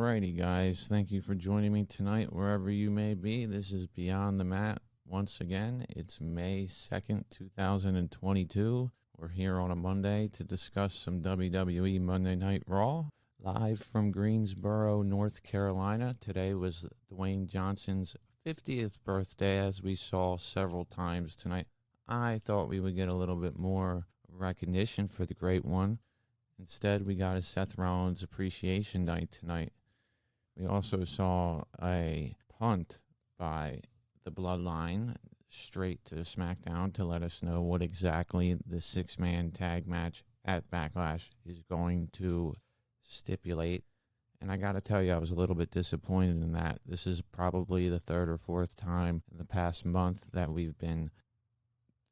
Alrighty, guys. Thank you for joining me tonight, wherever you may be. This is Beyond the Mat. Once again, it's May 2nd, 2022. We're here on a Monday to discuss some WWE Monday Night Raw. Live from Greensboro, North Carolina. Today was Dwayne Johnson's 50th birthday, as we saw several times tonight. I thought we would get a little bit more recognition for the great one. Instead, we got a Seth Rollins appreciation night tonight. We also saw a punt by the Bloodline straight to Smackdown to let us know what exactly the six-man tag match at Backlash is going to stipulate. And I got to tell you, I was a little bit disappointed in that. This is probably the third or fourth time in the past month that we've been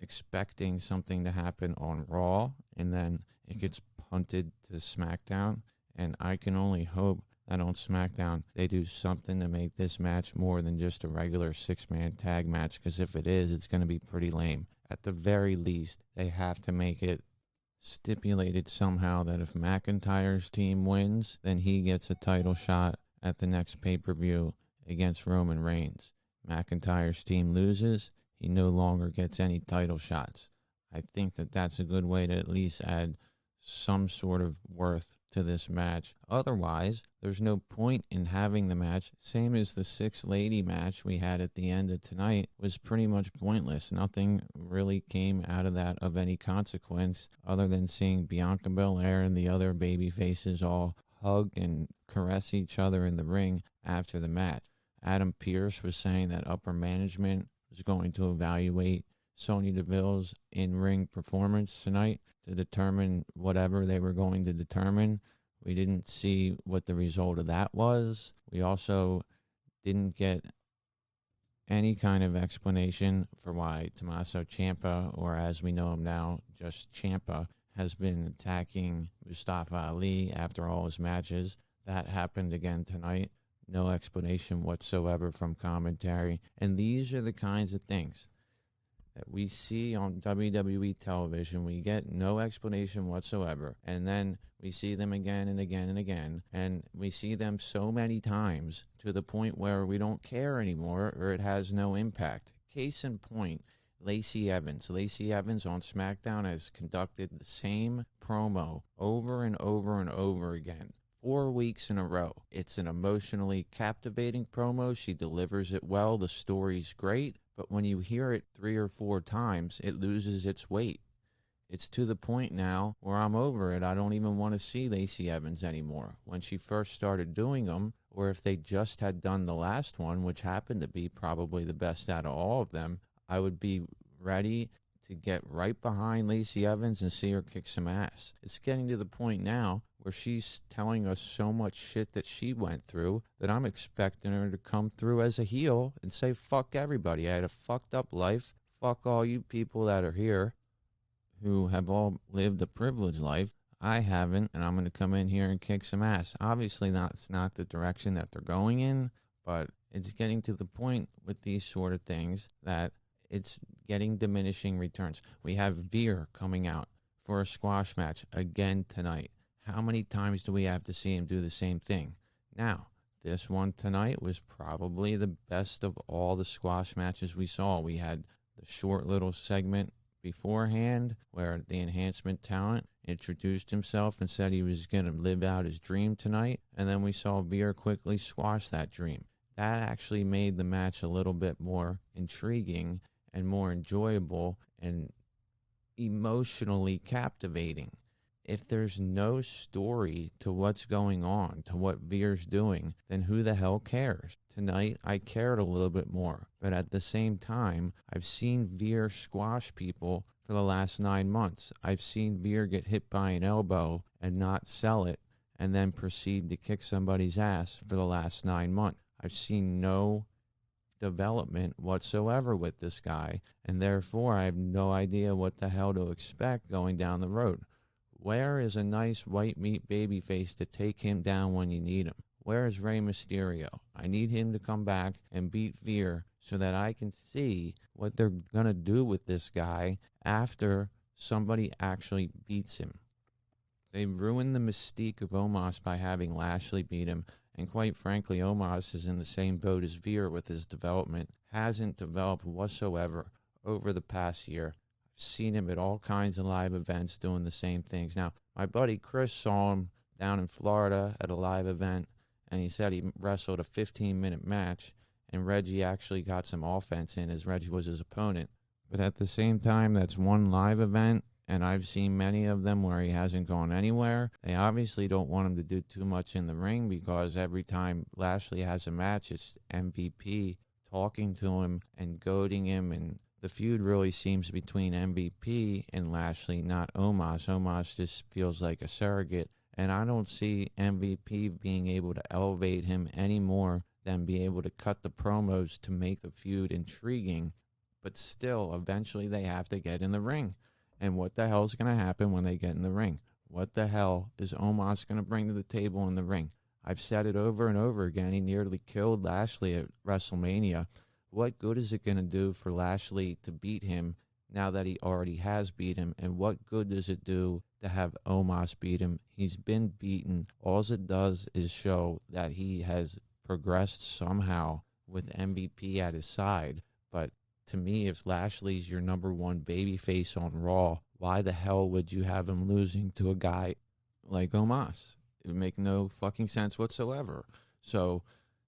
expecting something to happen on Raw, and then it gets punted to SmackDown. And I can only hope that on SmackDown they do something to make this match more than just a regular six-man tag match, because if it is, it's going to be pretty lame. At the very least, they have to make it stipulated somehow that if McIntyre's team wins, then he gets a title shot at the next pay-per-view against Roman Reigns. McIntyre's team loses, he no longer gets any title shots. I think that that's a good way to at least add some sort of worth to this match. Otherwise, there's no point in having the match. Same as the six-lady match we had at the end of tonight was pretty much pointless. Nothing really came out of that of any consequence other than seeing Bianca Belair and the other baby faces all hug and caress each other in the ring after the match. Adam Pearce was saying that upper management was going to evaluate Sonya Deville's in-ring performance tonight to determine whatever they were going to determine. We didn't see what the result of that was. We also didn't get any kind of explanation for why Tommaso Champa, or as we know him now, just Champa, has been attacking Mustafa Ali after all his matches. That happened again tonight. No explanation whatsoever from commentary. And these are the kinds of things that we see on WWE television. We get no explanation whatsoever, and then we see them again and again and again, and we see them so many times to the point where we don't care anymore, or it has no impact. Case in point, Lacey Evans. Lacey Evans on SmackDown has conducted the same promo over and over and over again. 4 weeks in a row. It's an emotionally captivating promo. She delivers it well. The story's great. But when you hear it 3 or 4 times, it loses its weight. It's to the point now where I'm over it. I don't even want to see Lacey Evans anymore. When she first started doing them, or if they just had done the last one, which happened to be probably the best out of all of them, I would be ready to get right behind Lacey Evans and see her kick some ass. It's getting to the point now where she's telling us so much shit that she went through that I'm expecting her to come through as a heel and say, fuck everybody. I had a fucked up life. Fuck all you people that are here who have all lived a privileged life. I haven't, and I'm going to come in here and kick some ass. Obviously, it's not the direction that they're going in, but it's getting to the point with these sort of things that it's getting diminishing returns. We have Veer coming out for a squash match again tonight. How many times do we have to see him do the same thing? Now, this one tonight was probably the best of all the squash matches we saw. We had the short little segment beforehand where the enhancement talent introduced himself and said he was going to live out his dream tonight. And then we saw Veer quickly squash that dream. That actually made the match a little bit more intriguing and more enjoyable and emotionally captivating. If there's no story to what's going on, to what Veer's doing, then who the hell cares? Tonight, I cared a little bit more. But at the same time, I've seen Veer squash people for the last 9 months. I've seen Veer get hit by an elbow and not sell it, and then proceed to kick somebody's ass for the last 9 months. I've seen no development whatsoever with this guy, and therefore I have no idea what the hell to expect going down the road. Where is a nice white meat babyface to take him down when you need him? Where is Rey Mysterio? I need him to come back and beat Veer so that I can see what they're going to do with this guy after somebody actually beats him. They ruined the mystique of Omos by having Lashley beat him, And quite frankly, Omos is in the same boat as Veer with his development. Hasn't developed whatsoever over the past year. I've seen him at all kinds of live events doing the same things. Now, my buddy Chris saw him down in Florida at a live event, and he said he wrestled a 15-minute match, and Reggie actually got some offense in as Reggie was his opponent. But at the same time, that's one live event, and I've seen many of them where he hasn't gone anywhere. They obviously don't want him to do too much in the ring because every time Lashley has a match, it's MVP talking to him and goading him, and the feud really seems between MVP and Lashley, not Omos. Omos just feels like a surrogate, and I don't see MVP being able to elevate him any more than be able to cut the promos to make the feud intriguing. But still, eventually they have to get in the ring. And what the hell is going to happen when they get in the ring? What the hell is Omos going to bring to the table in the ring? I've said it over and over again. He nearly killed Lashley at WrestleMania. What good is it going to do for Lashley to beat him now that he already has beat him? And what good does it do to have Omos beat him? He's been beaten. All it does is show that he has progressed somehow with MVP at his side. But to me, if Lashley's your number one babyface on Raw, why the hell would you have him losing to a guy like Omos? It would make no fucking sense whatsoever. So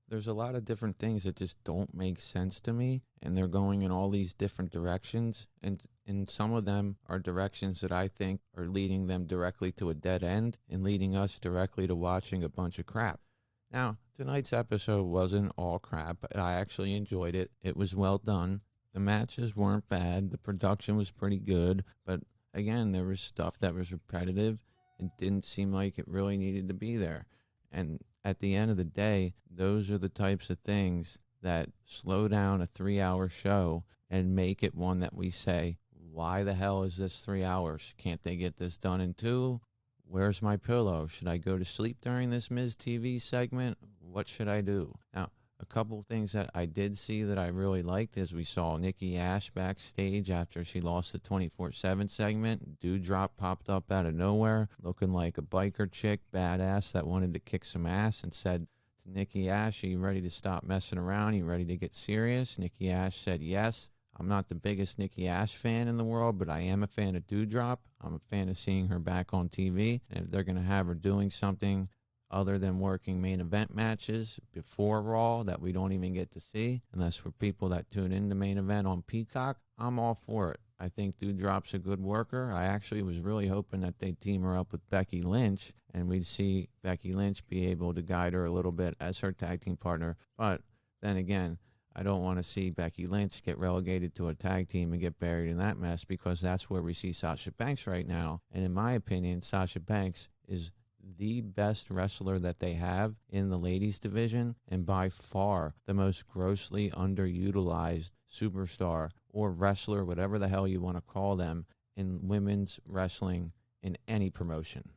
there's a lot of different things that just don't make sense to me, and they're going in all these different directions, and some of them are directions that I think are leading them directly to a dead end and leading us directly to watching a bunch of crap. Now, tonight's episode wasn't all crap, but I actually enjoyed it. It was well done. The matches weren't bad. The production was pretty good. But again, there was stuff that was repetitive and didn't seem like it really needed to be there. And at the end of the day, those are the types of things that slow down a 3-hour show and make it one that we say, why the hell is this 3 hours? Can't they get this done in 2? Where's my pillow? Should I go to sleep during this Miz TV segment? What should I do? Now, a couple things that I did see that I really liked is we saw Nikki Ash backstage after she lost the 24/7 segment. Dewdrop popped up out of nowhere, looking like a biker chick, badass, that wanted to kick some ass, and said to Nikki Ash, are you ready to stop messing around? Are you ready to get serious? Nikki Ash said yes. I'm not the biggest Nikki Ash fan in the world, but I am a fan of Dewdrop. I'm a fan of seeing her back on TV, and if they're going to have her doing something other than working main event matches before Raw that we don't even get to see, unless for people that tune in the main event on Peacock, I'm all for it. I think Dewdrop's a good worker. I actually was really hoping that they'd team her up with Becky Lynch, and we'd see Becky Lynch be able to guide her a little bit as her tag team partner. But then again, I don't want to see Becky Lynch get relegated to a tag team and get buried in that mess, because that's where we see Sasha Banks right now. And in my opinion, Sasha Banks is the best wrestler that they have in the ladies division, and by far the most grossly underutilized superstar or wrestler, whatever the hell you want to call them, in women's wrestling in any promotion.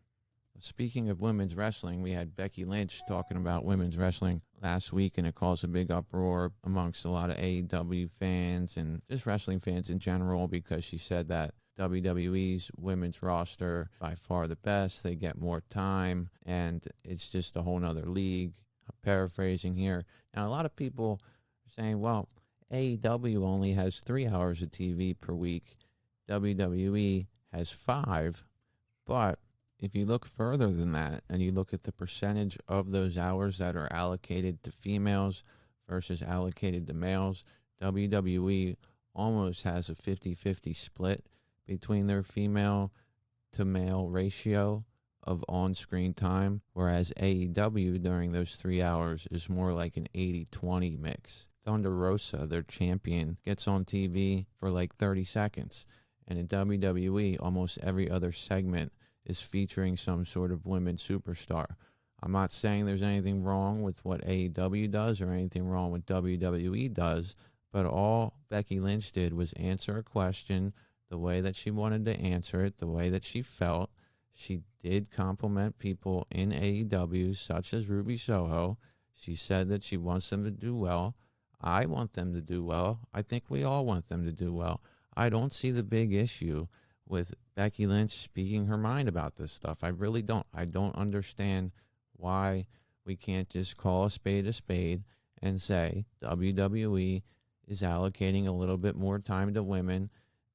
Speaking of women's wrestling, we had Becky Lynch talking about women's wrestling last week, and it caused a big uproar amongst a lot of AEW fans and just wrestling fans in general, because she said that WWE's women's roster by far the best. They get more time, and it's just a whole nother league. I'm paraphrasing here. Now, a lot of people are saying, well, AEW only has 3 hours of TV per week. WWE has 5. But if you look further than that, and you look at the percentage of those hours that are allocated to females versus allocated to males, WWE almost has a 50-50 split between their female to male ratio of on-screen time, whereas AEW during those 3 hours is more like an 80-20 mix. Thunder Rosa, their champion, gets on TV for like 30 seconds, and in WWE, almost every other segment is featuring some sort of women's superstar. I'm not saying there's anything wrong with what AEW does or anything wrong with WWE does, but all Becky Lynch did was answer a question the way that she wanted to answer it, the way that she felt. She did compliment people in AEW, such as Ruby Soho. She said that she wants them to do well. I want them to do well. I think we all want them to do well. I don't see the big issue with Becky Lynch speaking her mind about this stuff. I really don't. I don't understand why We can't just call a spade and say WWE is allocating a little bit more time to women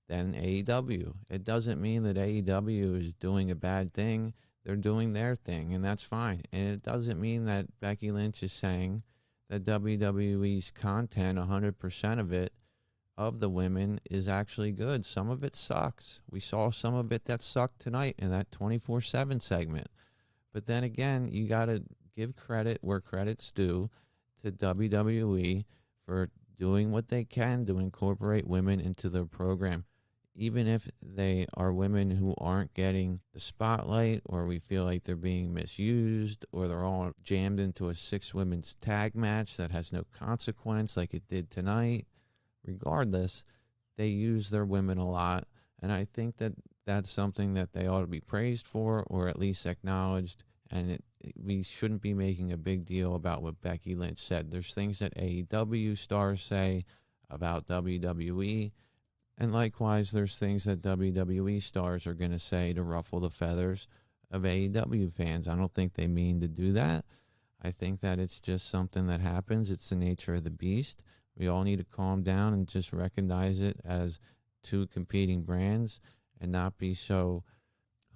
than AEW. It doesn't mean that AEW is doing a bad thing. They're doing their thing, and that's fine. And it doesn't mean that Becky Lynch is saying that WWE's content, 100% of it, of the women, is actually good. Some of it sucks. We saw some of it that sucked tonight in that 24/7 segment. But then again, you got to give credit where credit's due to WWE for doing what they can to incorporate women into their program. Even if they are women who aren't getting the spotlight, or we feel like they're being misused, or they're all jammed into a 6 women's tag match that has no consequence like it did tonight. Regardless, they use their women a lot, and I think that that's something that they ought to be praised for, or at least acknowledged, and we shouldn't be making a big deal about what Becky Lynch said. There's things that AEW stars say about WWE, and likewise, there's things that WWE stars are going to say to ruffle the feathers of AEW fans. I don't think they mean to do that. I think that it's just something that happens. It's the nature of the beast. We all need to calm down and just recognize it as 2 competing brands and not be so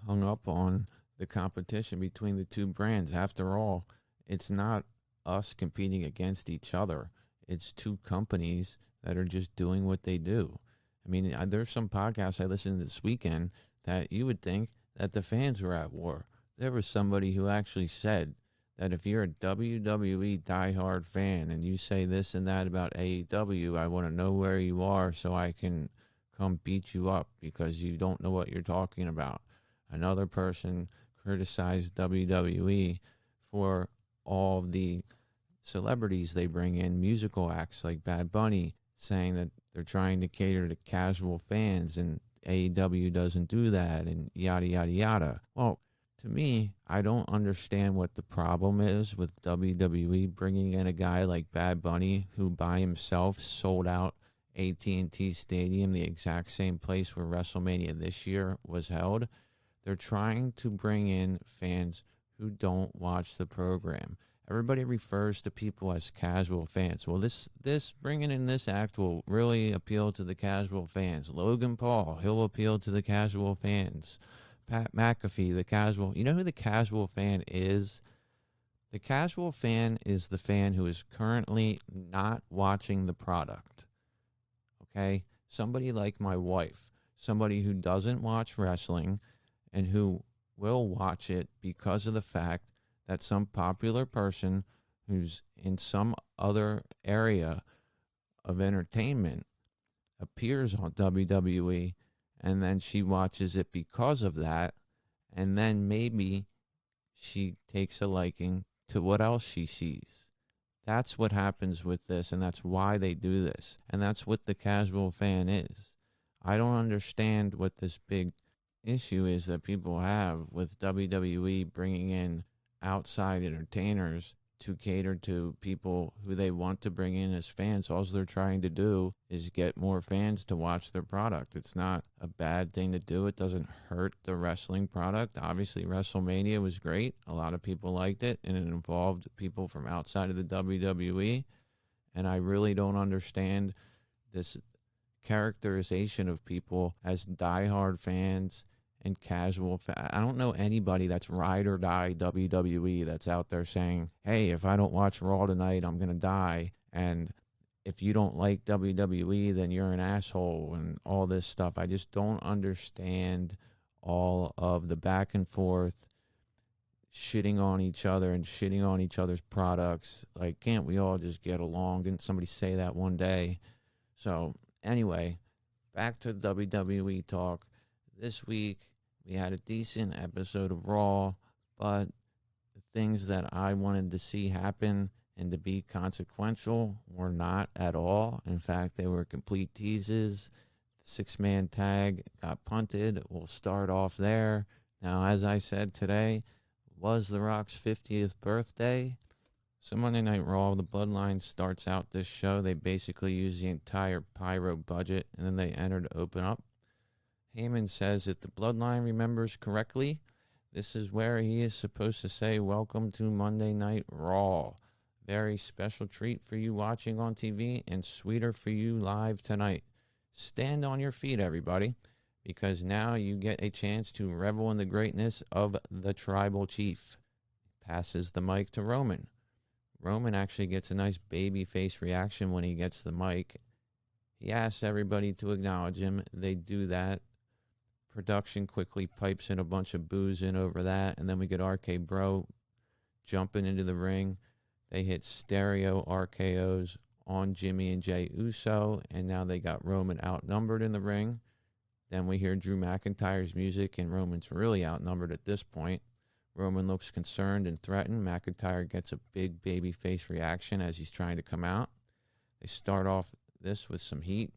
hung up on the competition between the 2 brands. After all, it's not us competing against each other. It's 2 companies that are just doing what they do. I mean, there's some podcasts I listened to this weekend that you would think that the fans were at war. There was somebody who actually said that if you're a WWE diehard fan and you say this and that about AEW, I want to know where you are so I can come beat you up because you don't know what you're talking about. Another person criticized WWE for all of the celebrities they bring in, musical acts like Bad Bunny, saying that they're trying to cater to casual fans and AEW doesn't do that and yada, yada, yada. Well, to me, I don't understand what the problem is with WWE bringing in a guy like Bad Bunny who by himself sold out AT&T Stadium, the exact same place where WrestleMania this year was held. They're trying to bring in fans who don't watch the program. Everybody refers to people as casual fans. Well, this bringing in this act will really appeal to the casual fans. Logan Paul, he'll appeal to the casual fans. Pat McAfee, the casual. You know who the casual fan is? The casual fan is the fan who is currently not watching the product. Okay? Somebody like my wife, somebody who doesn't watch wrestling and who will watch it because of the fact that some popular person who's in some other area of entertainment appears on WWE, and then she watches it because of that, and then maybe she takes a liking to what else she sees. That's what happens with this, and that's why they do this, and that's what the casual fan is. I don't understand what this big issue is that people have with WWE bringing in outside entertainers to cater to people who they want to bring in as fans. All they're trying to do is get more fans to watch their product. It's not a bad thing to do. It doesn't hurt the wrestling product. Obviously, WrestleMania was great. A lot of people liked it, and it involved people from outside of the WWE. And I really don't understand this characterization of people as diehard fans and casual. I don't know anybody that's ride or die WWE that's out there saying, hey, if I don't watch Raw tonight, I'm going to die. And if you don't like WWE, then you're an asshole and all this stuff. I just don't understand all of the back and forth, shitting on each other and shitting on each other's products. Like, can't we all just get along? Didn't somebody say that one day? So anyway, back to WWE talk. This week, we had a decent episode of Raw, but the things that I wanted to see happen and to be consequential were not at all. In fact, they were complete teases. The 6-man tag got punted. We'll start off there. Now, as I said today, was The Rock's 50th birthday. So Monday Night Raw, the Bloodline starts out this show. They basically use the entire pyro budget, and then they enter to open up. Heyman says, if the Bloodline remembers correctly, This is where he is supposed to say, "Welcome to Monday Night Raw." Very special treat for you watching on TV and sweeter for you live tonight. Stand on your feet, everybody, because now you get a chance to revel in the greatness of the Tribal Chief. Passes the mic to Roman. Roman actually gets a nice baby face reaction when he gets the mic. He asks everybody to acknowledge him. They do that. Production quickly pipes in a bunch of boos in over that, and then we get RK Bro jumping into the ring. They hit stereo RKOs on Jimmy and Jey Uso, and now they got Roman outnumbered in the ring. Then we hear Drew McIntyre's music, and Roman's really outnumbered at this point. Roman looks concerned and threatened. McIntyre gets a big baby face reaction as he's trying to come out. They start off this with some heat.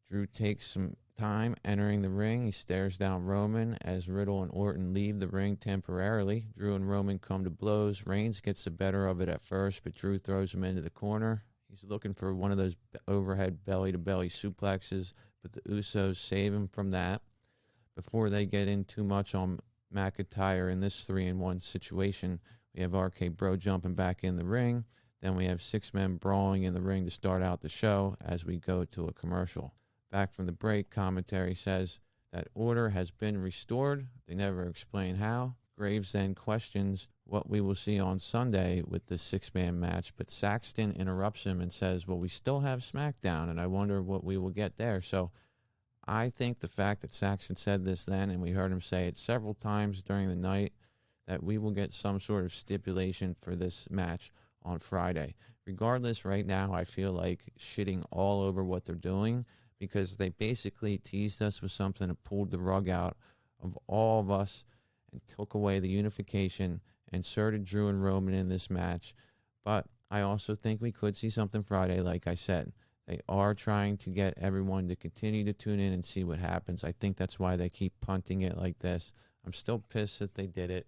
Drew takes some time entering the ring. He stares down Roman as Riddle and Orton leave the ring temporarily. Drew and Roman come to blows. Reigns gets the better of it at first, but Drew throws him into the corner. He's looking for one of those overhead belly-to-belly suplexes, but the Usos save him from that. Before they get in too much on McIntyre in this 3-in-1 situation, we have RK Bro jumping back in the ring. Then we have 6 men brawling in the ring to start out the show as we go to a commercial. Back from the break, commentary says that order has been restored. They never explain how. Graves then questions what we will see on Sunday with the 6-man match, but Saxton interrupts him and says, well, we still have Smackdown, and I wonder what we will get there. So I think the fact that Saxton said this then, and we heard him say it several times during the night, that we will get some sort of stipulation for this match on Friday. Regardless, right now, I feel like shitting all over what they're doing because they basically teased us with something and pulled the rug out of all of us and took away the unification, inserted Drew and Roman in this match. But I also think we could see something Friday, like I said. They are trying to get everyone to continue to tune in and see what happens. I think that's why they keep punting it like this. I'm still pissed that they did it.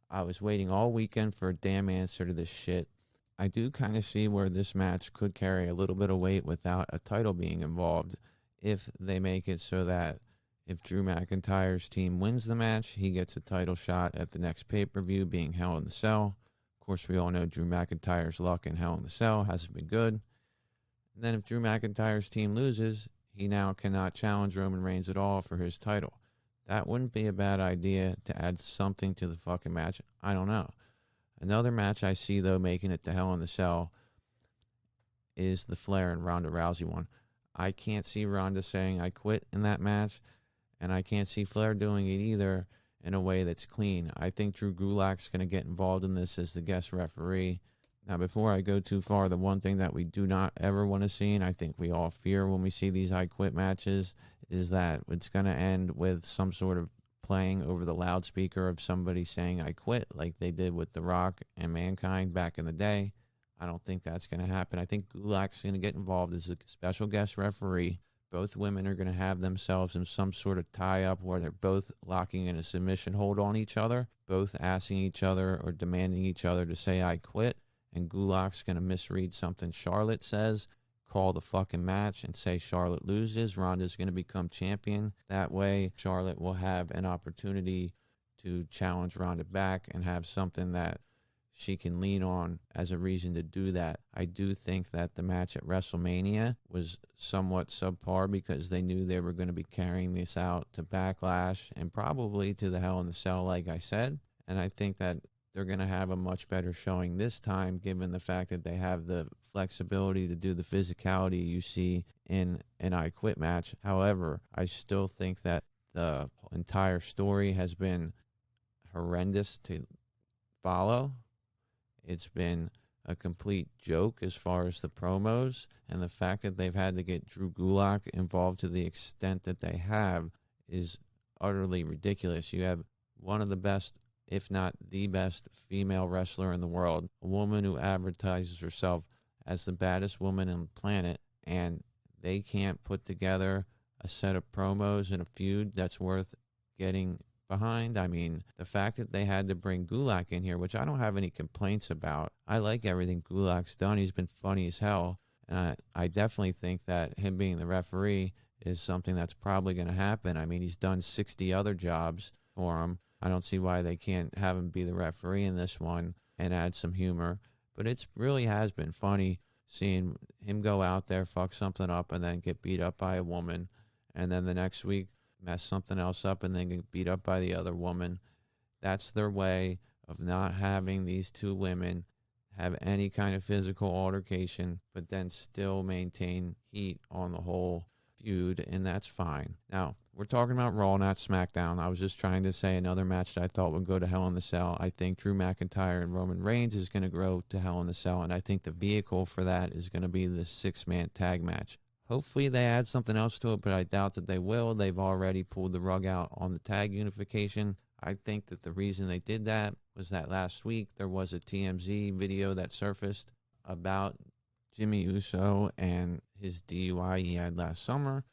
I was waiting all weekend for a damn answer to this shit. I do kind of see where this match could carry a little bit of weight without a title being involved if they make it so that if Drew McIntyre's team wins the match, he gets a title shot at the next pay-per-view, being Hell in the Cell. Of course, we all know Drew McIntyre's luck in Hell in the Cell hasn't been good. And then if Drew McIntyre's team loses, he now cannot challenge Roman Reigns at all for his title. That wouldn't be a bad idea to add something to the fucking match. I don't know. Another match I see, though, making it to Hell in the Cell is the Flair and Ronda Rousey one. I can't see Ronda saying I quit in that match, and I can't see Flair doing it either in a way that's clean. I think Drew Gulak's going to get involved in this as the guest referee. Now, before I go too far, the one thing that we do not ever want to see, and I think we all fear when we see these I Quit matches, is that it's going to end with some sort of playing over the loudspeaker of somebody saying I quit, like they did with The Rock and Mankind back in the day. I don't think that's going to happen. I think Gulak's going to get involved as a special guest referee. Both women are going to have themselves in some sort of tie-up where they're both locking in a submission hold on each other, both asking each other or demanding each other to say I quit. And Gulak's going to misread something Charlotte says, call the fucking match and say Charlotte loses. Ronda's going to become champion. That way, Charlotte will have an opportunity to challenge Ronda back and have something that she can lean on as a reason to do that. I do think that the match at WrestleMania was somewhat subpar because they knew they were going to be carrying this out to Backlash and probably to the Hell in the Cell, like I said. And I think that they're going to have a much better showing this time, given the fact that they have the flexibility to do the physicality you see in an I Quit match. However, I still think that the entire story has been horrendous to follow. It's been a complete joke as far as the promos, and the fact that they've had to get Drew Gulak involved to the extent that they have is utterly ridiculous. You have one of the best, if not the best, female wrestler in the world, a woman who advertises herself as the baddest woman on the planet, and they can't put together a set of promos and a feud that's worth getting behind. I mean, the fact that they had to bring Gulak in here, which I don't have any complaints about. I like everything Gulak's done. He's been funny as hell, and I definitely think that him being the referee is something that's probably going to happen. I mean, he's done 60 other jobs for him. I don't see why they can't have him be the referee in this one and add some humor. But it really has been funny seeing him go out there, fuck something up, and then get beat up by a woman. And then the next week, mess something else up and then get beat up by the other woman. That's their way of not having these two women have any kind of physical altercation, but then still maintain heat on the whole feud, and that's fine. Now, we're talking about Raw, not SmackDown. I was just trying to say another match that I thought would go to Hell in the Cell. I think Drew McIntyre and Roman Reigns is going to go to Hell in the Cell, and I think the vehicle for that is going to be the 6-man tag match. Hopefully they add something else to it, but I doubt that they will. They've already pulled the rug out on the tag unification. I think that the reason they did that was that last week there was a TMZ video that surfaced about Jimmy Uso and his DUI he had last summer.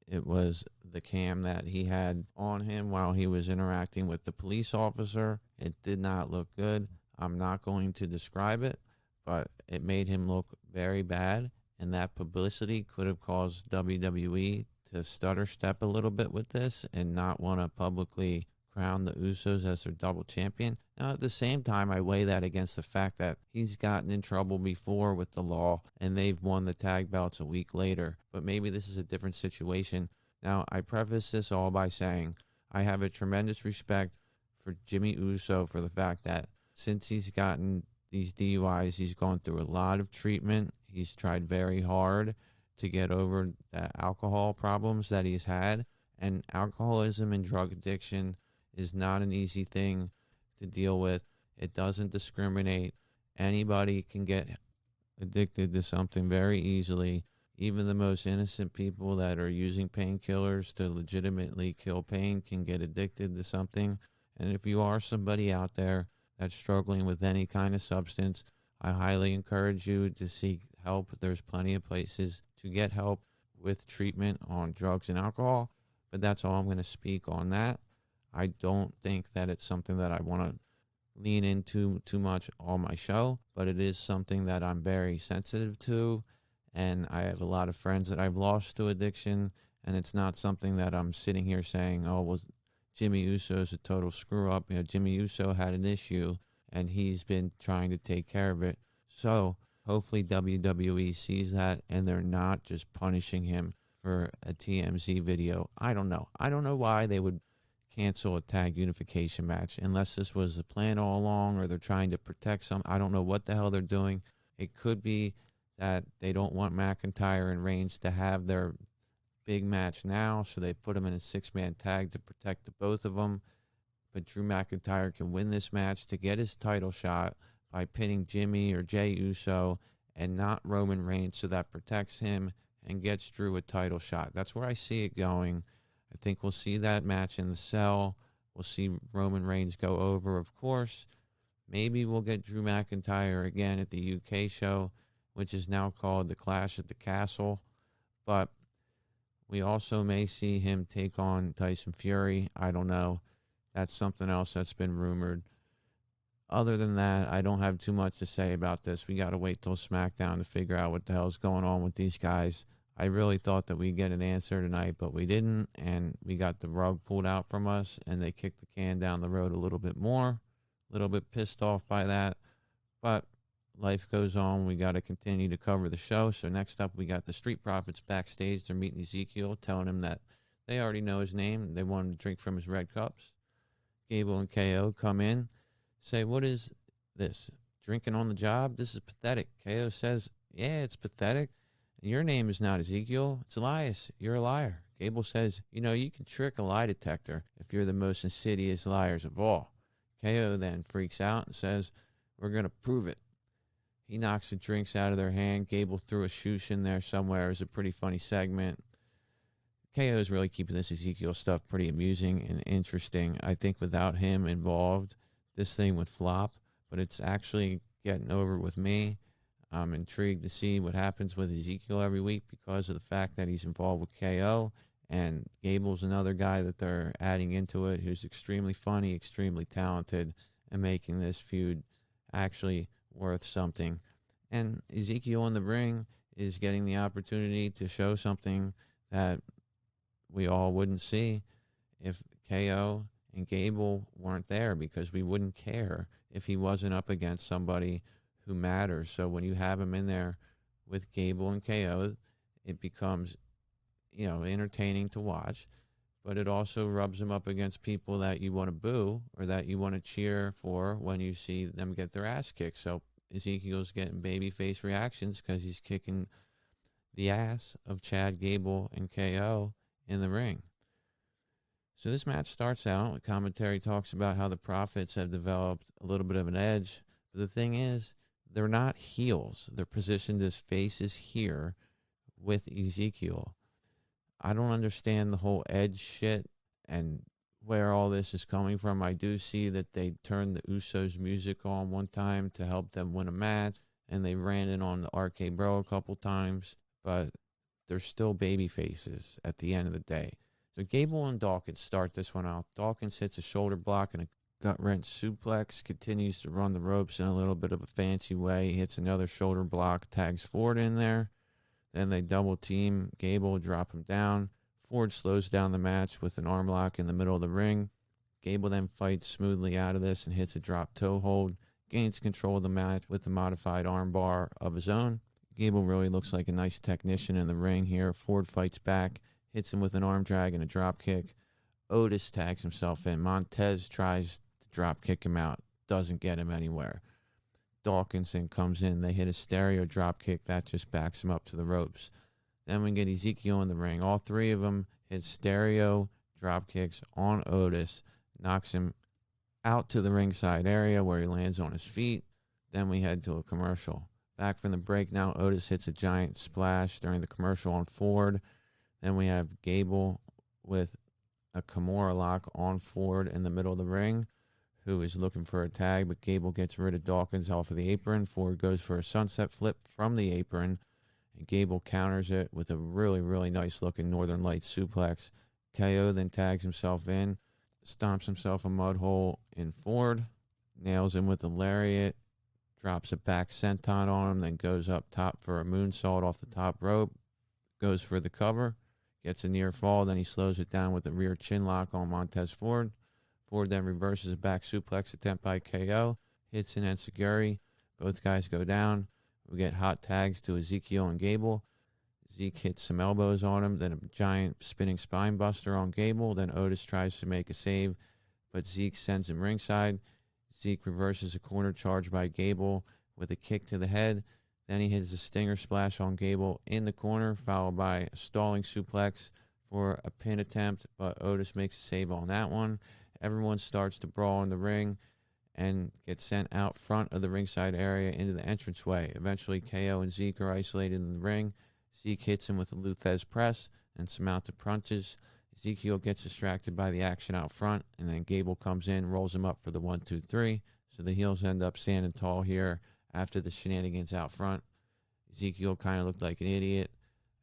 It was the cam that he had on him while he was interacting with the police officer. It did not look good. I'm not going to describe it, but it made him look very bad, and that publicity could have caused WWE to stutter step a little bit with this and not want to publicly crown the Usos as their double champion. Now, at the same time, I weigh that against the fact that he's gotten in trouble before with the law, and they've won the tag belts a week later. But maybe this is a different situation. Now, I preface this all by saying I have a tremendous respect for Jimmy Uso for the fact that since he's gotten these DUIs, he's gone through a lot of treatment. He's tried very hard to get over the alcohol problems that he's had. And alcoholism and drug addiction is not an easy thing to deal with. It doesn't discriminate. Anybody can get addicted to something very easily. Even the most innocent people that are using painkillers to legitimately kill pain can get addicted to something. And if you are somebody out there that's struggling with any kind of substance, I highly encourage you to seek help. There's plenty of places to get help with treatment on drugs and alcohol. But that's all I'm going to speak on that. I don't think that it's something that I want to lean into too much on my show, but it is something that I'm very sensitive to, and I have a lot of friends that I've lost to addiction, and it's not something that I'm sitting here saying, oh, well, Jimmy Uso's a total screw-up. You know, Jimmy Uso had an issue, and he's been trying to take care of it. So hopefully WWE sees that, and they're not just punishing him for a TMZ video. I don't know. I don't know why they would cancel a tag unification match unless this was the plan all along, or they're trying to protect some. I don't know what the hell they're doing. It could be that they don't want McIntyre and Reigns to have their big match now, so they put them in a 6-man tag to protect the both of them. But Drew McIntyre can win this match to get his title shot by pinning Jimmy or Jey Uso and not Roman Reigns, so that protects him and gets Drew a title shot. That's where I see it going. I think we'll see that match in the Cell. We'll see Roman Reigns go over, of course. Maybe we'll get Drew McIntyre again at the UK show, which is now called the Clash at the Castle. But we also may see him take on Tyson Fury. I don't know. That's something else that's been rumored. Other than that, I don't have too much to say about this. We got to wait till SmackDown to figure out what the hell's going on with these guys. I really thought that we'd get an answer tonight, but we didn't, and we got the rug pulled out from us, and they kicked the can down the road a little bit more. A little bit pissed off by that, but life goes on. We got to continue to cover the show. So next up, we got the Street Profits backstage. They're meeting Ezekiel, telling him that they already know his name. They want him to drink from his red cups. Gable and KO come in, say, what is this? Drinking on the job? This is pathetic. KO says, yeah, it's pathetic. Your name is not Ezekiel. It's Elias. You're a liar. Gable says, you know, you can trick a lie detector if you're the most insidious liars of all. KO then freaks out and says, we're going to prove it. He knocks the drinks out of their hand. Gable threw a shoosh in there somewhere. It was a pretty funny segment. KO is really keeping this Ezekiel stuff pretty amusing and interesting. I think without him involved, this thing would flop, but it's actually getting over with me. I'm intrigued to see what happens with Ezekiel every week because of the fact that he's involved with KO, and Gable's another guy that they're adding into it who's extremely funny, extremely talented, and making this feud actually worth something. And Ezekiel in the ring is getting the opportunity to show something that we all wouldn't see if KO and Gable weren't there because we wouldn't care if he wasn't up against somebody who matters. So when you have him in there with Gable and KO, it becomes, entertaining to watch, but it also rubs him up against people that you want to boo or that you want to cheer for when you see them get their ass kicked. So Ezekiel's getting babyface reactions because he's kicking the ass of Chad Gable and KO in the ring. So this match starts out, the commentary talks about how the Profits have developed a little bit of an edge. But the thing is, they're not heels. They're positioned as faces here with Ezekiel. I don't understand the whole edge shit and where all this is coming from. I do see that they turned the Usos music on one time to help them win a match, and they ran it on the RK Bro a couple times, but they're still baby faces at the end of the day. So Gable and Dawkins start this one out. Dawkins hits a shoulder block and a gut-wrench suplex, continues to run the ropes in a little bit of a fancy way. He hits another shoulder block, tags Ford in there. Then they double team Gable, drop him down. Ford slows down the match with an arm lock in the middle of the ring. Gable then fights smoothly out of this and hits a drop toe hold. Gains control of the match with a modified arm bar of his own. Gable really looks like a nice technician in the ring here. Ford fights back, hits him with an arm drag and a drop kick. Otis tags himself in. Montez tries to drop kick him out. Doesn't get him anywhere. Dawkinson comes in. They hit a stereo drop kick. That just backs him up to the ropes. Then we get Ezekiel in the ring. All three of them hit stereo drop kicks on Otis. Knocks him out to the ringside area where he lands on his feet. Then we head to a commercial. Back from the break now, Otis hits a giant splash during the commercial on Ford. Then we have Gable with a Kimura lock on Ford in the middle of the ring, who is looking for a tag, but Gable gets rid of Dawkins off of the apron. Ford goes for a sunset flip from the apron, and Gable counters it with a really, really nice-looking Northern Lights suplex. KO then tags himself in, stomps himself a mud hole in Ford, nails him with a lariat, drops a back senton on him, then goes up top for a moonsault off the top rope, goes for the cover, gets a near fall, then he slows it down with a rear chin lock on Montez Ford. Ford then reverses a back suplex attempt by KO, hits an enziguri. Both guys go down. We get hot tags to Ezekiel and Gable. Zeke hits some elbows on him, then a giant spinning spine buster on Gable. Then Otis tries to make a save, but Zeke sends him ringside. Zeke reverses a corner charge by Gable with a kick to the head. Then he hits a stinger splash on Gable in the corner, followed by a stalling suplex for a pin attempt, but Otis makes a save on that one. Everyone starts to brawl in the ring and gets sent out front of the ringside area into the entranceway. Eventually, KO and Zeke are isolated in the ring. Zeke hits him with a Luthez press and some mounted punches. Ezekiel gets distracted by the action out front, and then Gable comes in, rolls him up for the 1-2-3. So the heels end up standing tall here after the shenanigans out front. Ezekiel kind of looked like an idiot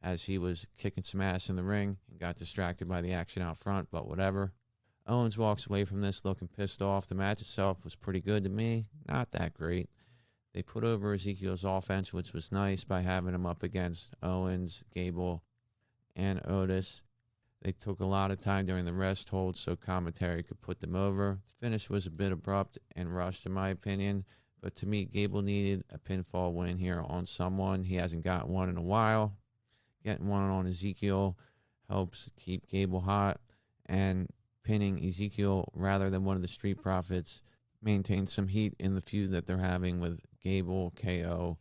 as he was kicking some ass in the ring and got distracted by the action out front, but whatever. Owens walks away from this looking pissed off. The match itself was pretty good to me. Not that great. They put over Ezekiel's offense, which was nice, by having him up against Owens, Gable, and Otis. They took a lot of time during the rest hold so commentary could put them over. The finish was a bit abrupt and rushed, in my opinion. But to me, Gable needed a pinfall win here on someone. He hasn't got one in a while. Getting one on Ezekiel helps keep Gable hot. And pinning Ezekiel rather than one of the Street Profits maintains some heat in the feud that they're having with Gable, KO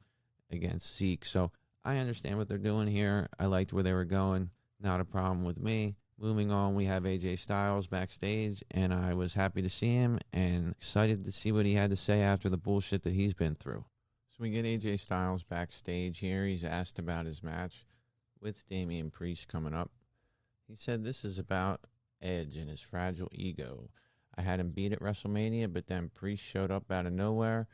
against Zeke. So I understand what they're doing here. I liked where they were going. Not a problem with me. Moving on, we have AJ Styles backstage, and I was happy to see him and excited to see what he had to say after the bullshit that he's been through. So we get AJ Styles backstage here. He's asked about his match with Damian Priest coming up. He said this is about Edge and his fragile ego. I had him beat at WrestleMania, but then Priest showed up out of nowhere,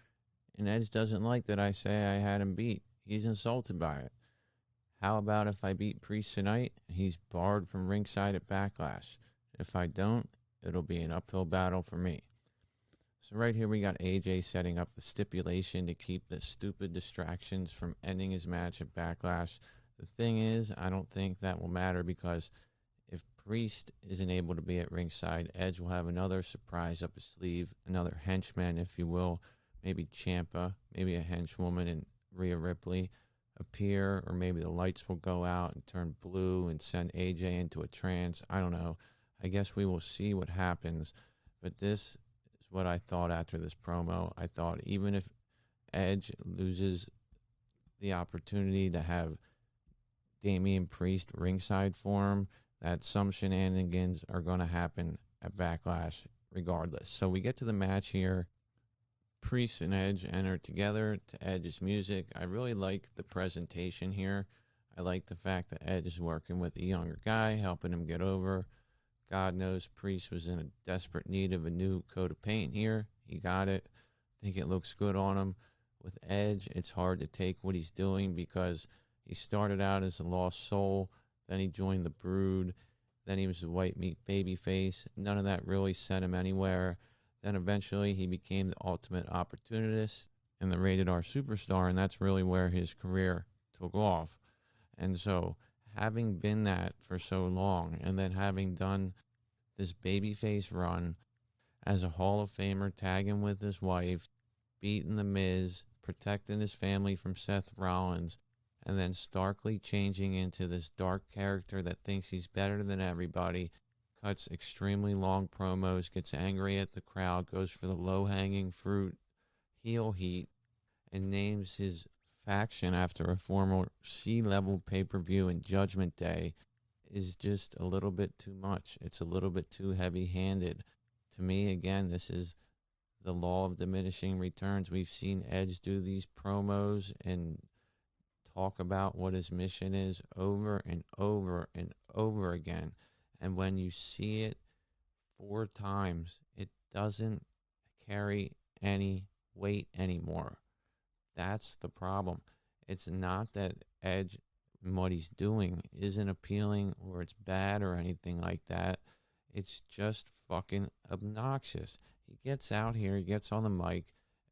and Edge doesn't like that I say I had him beat. He's insulted by it. How about if I beat Priest tonight and he's barred from ringside at Backlash? If I don't, it'll be an uphill battle for me. So right here we got AJ setting up the stipulation to keep the stupid distractions from ending his match at Backlash. The thing is, I don't think that will matter because if Priest isn't able to be at ringside, Edge will have another surprise up his sleeve, another henchman, if you will, maybe Champa, maybe a henchwoman and Rhea Ripley appear, or maybe the lights will go out and turn blue and send AJ into a trance. I don't know. I guess we will see what happens, but this is what I thought after this promo. I thought even if Edge loses the opportunity to have Damian Priest ringside for him, that some shenanigans are going to happen at Backlash regardless. So we get to the match here. Priest and Edge enter together to Edge's music. I really like the presentation here. I like the fact that Edge is working with a younger guy, helping him get over. God knows Priest was in a desperate need of a new coat of paint here. He got it. I think it looks good on him. With Edge, it's hard to take what he's doing because he started out as a lost soul. Then he joined the Brood. Then he was a white meat babyface. None of that really sent him anywhere. Then eventually he became the ultimate opportunist and the rated R superstar, and that's really where his career took off. And so having been that for so long and then having done this babyface run as a Hall of Famer, tagging with his wife, beating The Miz, protecting his family from Seth Rollins, and then starkly changing into this dark character that thinks he's better than everybody, cuts extremely long promos, gets angry at the crowd, goes for the low-hanging fruit, heel heat, and names his faction after a former C-level pay-per-view in Judgment Day is just a little bit too much. It's a little bit too heavy-handed. To me, again, this is the law of diminishing returns. We've seen Edge do these promos and talk about what his mission is over and over and over again. And when you see it 4 times, it doesn't carry any weight anymore. That's the problem. It's not that Edge and what he's doing isn't appealing or it's bad or anything like that. It's just fucking obnoxious. He gets out here, he gets on the mic,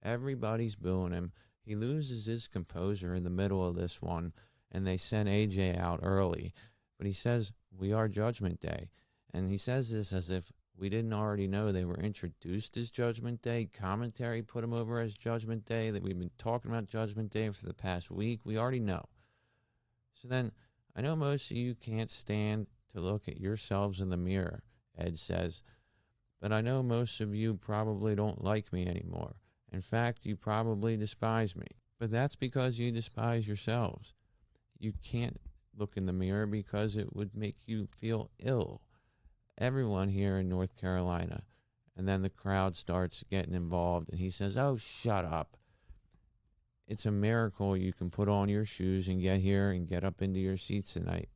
everybody's booing him. He loses his composure in the middle of this one, and they send AJ out early. But he says, "We are Judgment Day." And he says this as if we didn't already know they were introduced as Judgment Day. Commentary put him over as Judgment Day, that we've been talking about Judgment Day for the past week. We already know. So then, I know most of you can't stand to look at yourselves in the mirror, Ed says. But I know most of you probably don't like me anymore. In fact, you probably despise me. But that's because you despise yourselves. You can't look in the mirror because it would make you feel ill. Everyone here in North Carolina. And then the crowd starts getting involved, and he says, "Oh, shut up. It's a miracle you can put on your shoes and get here and get up into your seats tonight.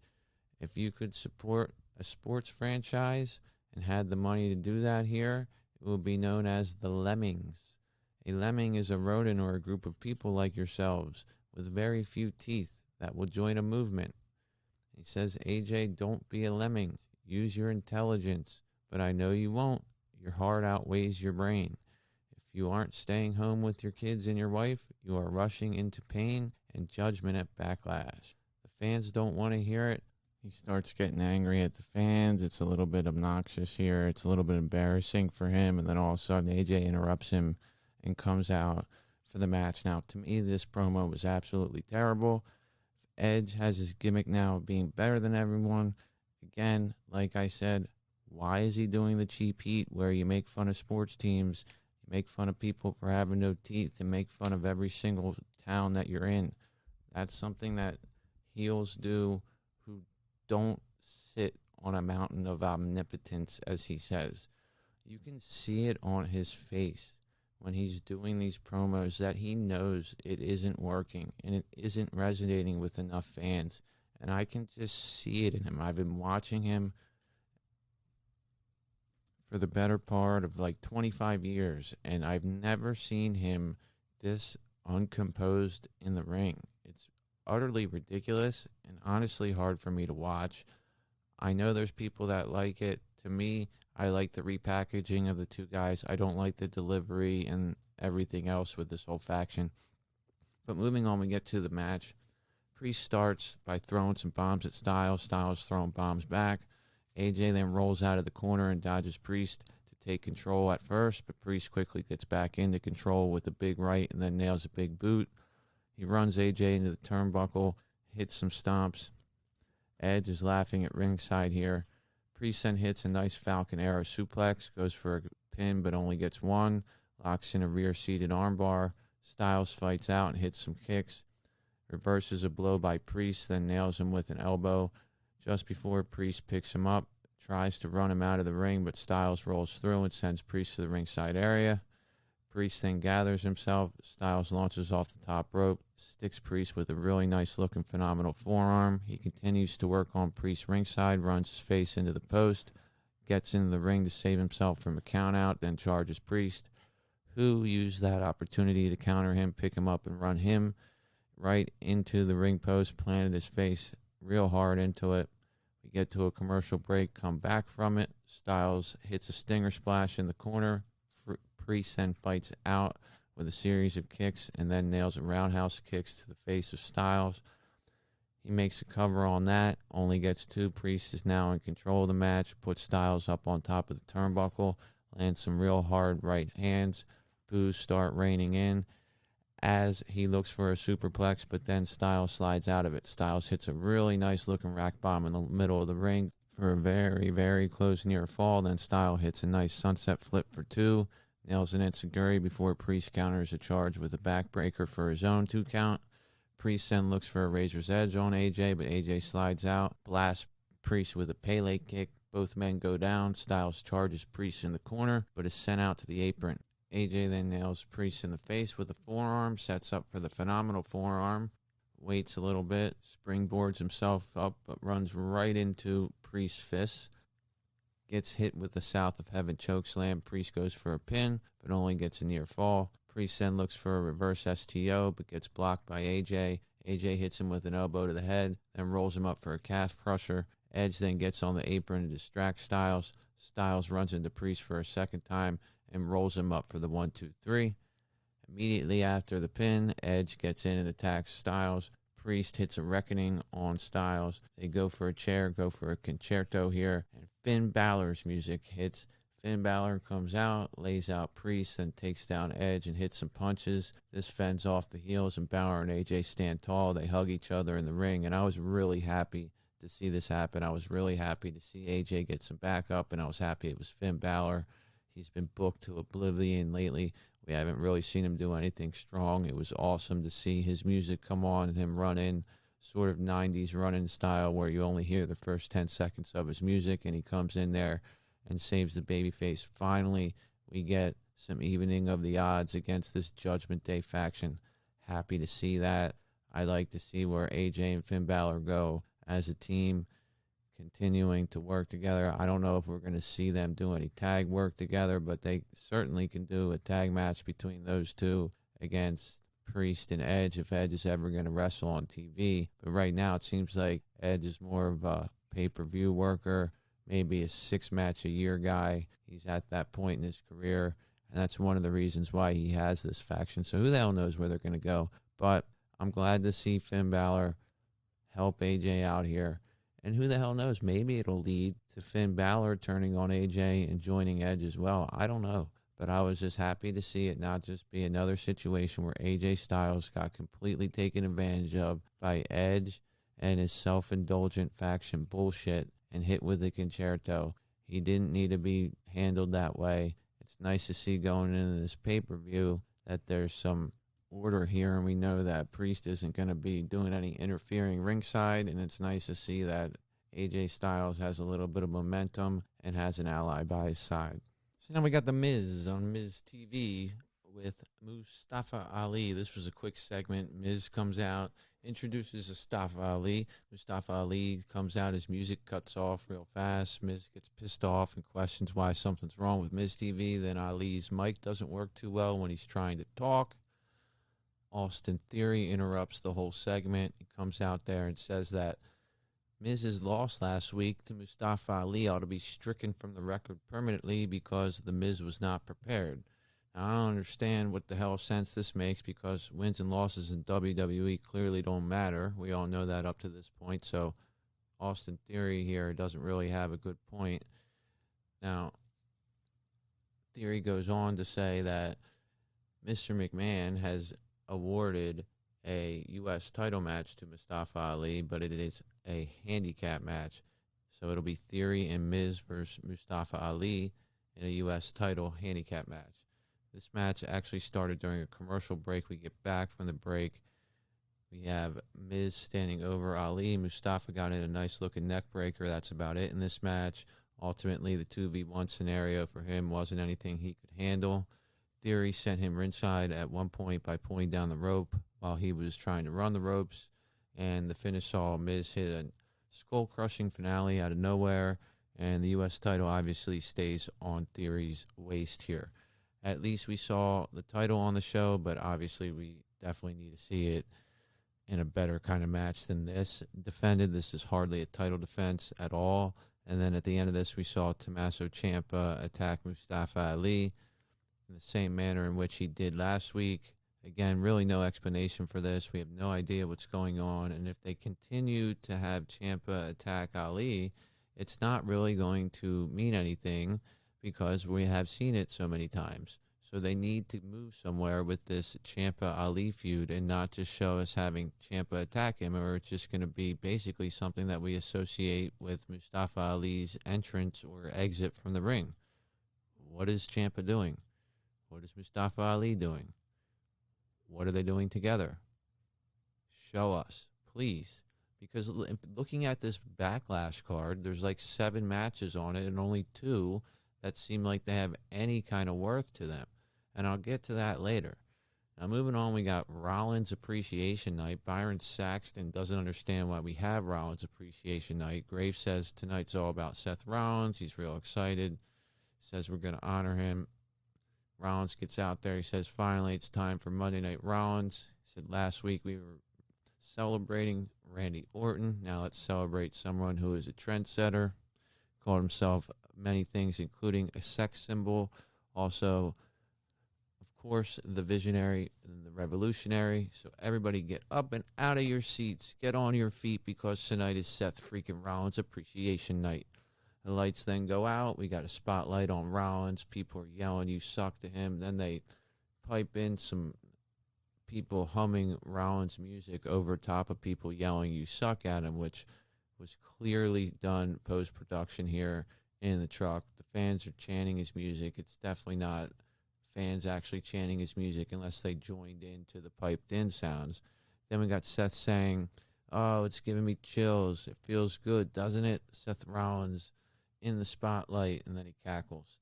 If you could support a sports franchise and had the money to do that here, it would be known as the Lemmings. A lemming is a rodent or a group of people like yourselves with very few teeth that will join a movement." He says, "AJ, don't be a lemming. Use your intelligence, but I know you won't. Your heart outweighs your brain. If you aren't staying home with your kids and your wife, you are rushing into pain and judgment at Backlash. The fans don't want to hear it." He starts getting angry at the fans. It's a little bit obnoxious here. It's a little bit embarrassing for him. And then all of a sudden, AJ interrupts him and comes out for the match. Now, to me, this promo was absolutely terrible. Edge has his gimmick now of being better than everyone. Again, like I said, why is he doing the cheap heat where you make fun of sports teams, you make fun of people for having no teeth, and make fun of every single town that you're in? That's something that heels do who don't sit on a mountain of omnipotence, as he says. You can see it on his face when he's doing these promos that he knows it isn't working and it isn't resonating with enough fans. And I can just see it in him. I've been watching him for the better part of like 25 years, and I've never seen him this uncomposed in the ring. It's utterly ridiculous and honestly hard for me to watch. I know there's people that like it. To me, I like the repackaging of the two guys. I don't like the delivery and everything else with this whole faction. But moving on, we get to the match. Priest starts by throwing some bombs at Styles. Styles throwing bombs back. AJ then rolls out of the corner and dodges Priest to take control at first, but Priest quickly gets back into control with a big right and then nails a big boot. He runs AJ into the turnbuckle, hits some stomps. Edge is laughing at ringside here. Priest then hits a nice Falcon Arrow suplex, goes for a pin but only gets one, locks in a rear-seated armbar. Styles fights out and hits some kicks, reverses a blow by Priest, then nails him with an elbow. Just before Priest picks him up, tries to run him out of the ring, but Styles rolls through and sends Priest to the ringside area. Priest then gathers himself. Styles launches off the top rope, sticks Priest with a really nice-looking phenomenal forearm. He continues to work on Priest ringside, runs his face into the post, gets into the ring to save himself from a count-out, then charges Priest, who used that opportunity to counter him, pick him up, and run him right into the ring post, planted his face real hard into it. We get to a commercial break, come back from it. Styles hits a stinger splash in the corner. Priest then fights out with a series of kicks and then nails a roundhouse kicks to the face of Styles. He makes a cover on that, only gets two. Priest is now in control of the match, puts Styles up on top of the turnbuckle, lands some real hard right hands. Boos start raining in as he looks for a superplex, but then Styles slides out of it. Styles hits a really nice looking rack bomb in the middle of the ring for a very, very close near fall. Then Styles hits a nice sunset flip for two. Nails an enziguri before Priest counters a charge with a backbreaker for his own 2 count. Priest then looks for a Razor's Edge on AJ, but AJ slides out, blasts Priest with a Pele kick. Both men go down. Styles charges Priest in the corner, but is sent out to the apron. AJ then nails Priest in the face with a forearm, sets up for the phenomenal forearm, waits a little bit, springboards himself up, but runs right into Priest's fists. Gets hit with the South of Heaven chokeslam. Priest goes for a pin, but only gets a near fall. Priest then looks for a reverse STO, but gets blocked by AJ. AJ hits him with an elbow to the head, then rolls him up for a calf crusher. Edge then gets on the apron to distract Styles. Styles runs into Priest for a second time and rolls him up for the 1-2-3. Immediately after the pin, Edge gets in and attacks Styles. Priest hits a reckoning on Styles. They go for a chair, go for a concerto here, and Finn Balor's music hits. Finn Balor comes out, lays out Priest, then takes down Edge and hits some punches. This fends off the heels, and Balor and AJ stand tall. They hug each other in the ring, and I was really happy to see this happen. I was really happy to see AJ get some backup, and I was happy it was Finn Balor. He's been booked to oblivion lately. We haven't really seen him do anything strong. It was awesome to see his music come on and him run in, sort of 90s run-in style where you only hear the first 10 seconds of his music, and he comes in there and saves the babyface. Finally, we get some evening of the odds against this Judgment Day faction. Happy to see that. I like to see where AJ and Finn Balor go as a team, continuing to work together. I don't know if we're going to see them do any tag work together, but they certainly can do a tag match between those two against Priest and Edge if Edge is ever going to wrestle on TV. But right now it seems like Edge is more of a pay-per-view worker, maybe a 6-match-a-year guy. He's at that point in his career, and that's one of the reasons why he has this faction. So who the hell knows where they're going to go. But I'm glad to see Finn Balor help AJ out here. And who the hell knows, maybe it'll lead to Finn Balor turning on AJ and joining Edge as well. I don't know. But I was just happy to see it not just be another situation where AJ Styles got completely taken advantage of by Edge and his self-indulgent faction bullshit and hit with a concerto. He didn't need to be handled that way. It's nice to see going into this pay-per-view that there's some order here, and we know that Priest isn't going to be doing any interfering ringside, and it's nice to see that AJ Styles has a little bit of momentum and has an ally by his side. So now we got The Miz on Miz TV with Mustafa Ali. This was a quick segment. Miz comes out, introduces Mustafa Ali. Mustafa Ali comes out, his music cuts off real fast. Miz gets pissed off and questions why something's wrong with Miz TV. Then Ali's mic doesn't work too well when he's trying to talk. Austin Theory interrupts the whole segment. He comes out there and says that Miz's loss last week to Mustafa Ali ought to be stricken from the record permanently because the Miz was not prepared. Now, I don't understand what the hell sense this makes because wins and losses in WWE clearly don't matter. We all know that up to this point. So Austin Theory here doesn't really have a good point. Now, Theory goes on to say that Mr. McMahon has awarded a U.S. title match to Mustafa Ali, but it is a handicap match. So it'll be Theory and Miz versus Mustafa Ali in a U.S. title handicap match. This match actually started during a commercial break. We get back from the break. We have Miz standing over Ali. Mustafa got in a nice-looking neck breaker. That's about it in this match. Ultimately, the 2v1 scenario for him wasn't anything he could handle. Theory sent him ringside at one point by pulling down the rope while he was trying to run the ropes. And the finish saw Miz hit a skull-crushing finale out of nowhere. And the U.S. title obviously stays on Theory's waist here. At least we saw the title on the show, but obviously we definitely need to see it in a better kind of match than this defended. This is hardly a title defense at all. And then at the end of this, we saw Tommaso Ciampa attack Mustafa Ali in the same manner in which he did last week. Again, really no explanation for this. We have no idea what's going on. And if they continue to have Ciampa attack Ali, it's not really going to mean anything because we have seen it so many times. So they need to move somewhere with this Ciampa-Ali feud and not just show us having Ciampa attack him, or it's just going to be basically something that we associate with Mustafa Ali's entrance or exit from the ring. What is Ciampa doing? What is Mustafa Ali doing? What are they doing together? Show us, please. Because looking at this Backlash card, there's like 7 matches on it and only 2 that seem like they have any kind of worth to them. And I'll get to that later. Now, moving on, we got Rollins Appreciation Night. Byron Saxton doesn't understand why we have Rollins Appreciation Night. Graves says tonight's all about Seth Rollins. He's real excited. Says we're going to honor him. Rollins gets out there. He says, finally, it's time for Monday Night Rollins. He said last week we were celebrating Randy Orton. Now let's celebrate someone who is a trendsetter. Called himself many things, including a sex symbol. Also, of course, the visionary and the revolutionary. So everybody get up and out of your seats. Get on your feet because tonight is Seth freaking Rollins Appreciation Night. The lights then go out. We got a spotlight on Rollins. People are yelling, you suck to him. Then they pipe in some people humming Rollins music over top of people yelling, you suck at him, which was clearly done post-production here in the truck. The fans are chanting his music. It's definitely not fans actually chanting his music unless they joined into the piped-in sounds. Then we got Seth saying, oh, it's giving me chills. It feels good, doesn't it? Seth Rollins in the spotlight, and then he cackles.